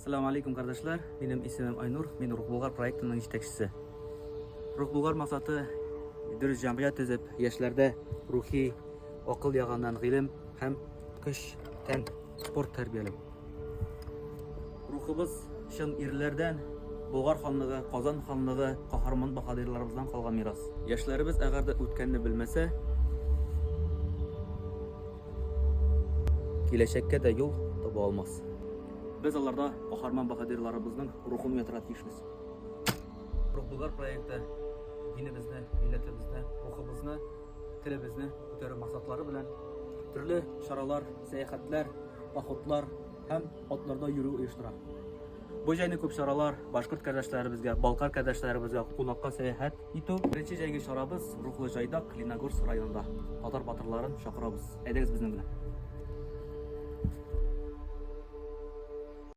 Assalamu alaikum kardeşler. Benim ismim Aynur. Ben Ruh Bulgar proyektinin yetekçisi. Ruh Bulgar maksatı dürüst cemiyet tüzüp yaşlarda ruhi, akıl yağından ilim hem kış, ten, sport terbiyeli. Ruhumuz şın irlerden Bulgar xanlığı, Kazan xanlığı, kahraman bahadirlerimizden kalgan miras. Yaşlarımız eğer de ötkenini bilmese, gelecekte de yol tabi olmaz. Biz onlarda kahraman bahadirlerimizin ruhunu yetirat işimiz. Ruh Bulgar proyekti dinimizni, milletimizni, ruhumuzni, tilimizni ko'tarish maqsadlari bilan turli şaralar, seyahatler, poxodlar hem otlarda yürü uyushtiradi. Bu joyni ko'p şaralar boshqirt kardeşlerimizga, balqar kardeşlerimizga qo'noqqa seyahat etib, birinchi joyga sharabız Ruhli Joyda, Klinogorsk rayonida. Tatar batırların chaqiramiz. Aydangiz bizning bilan.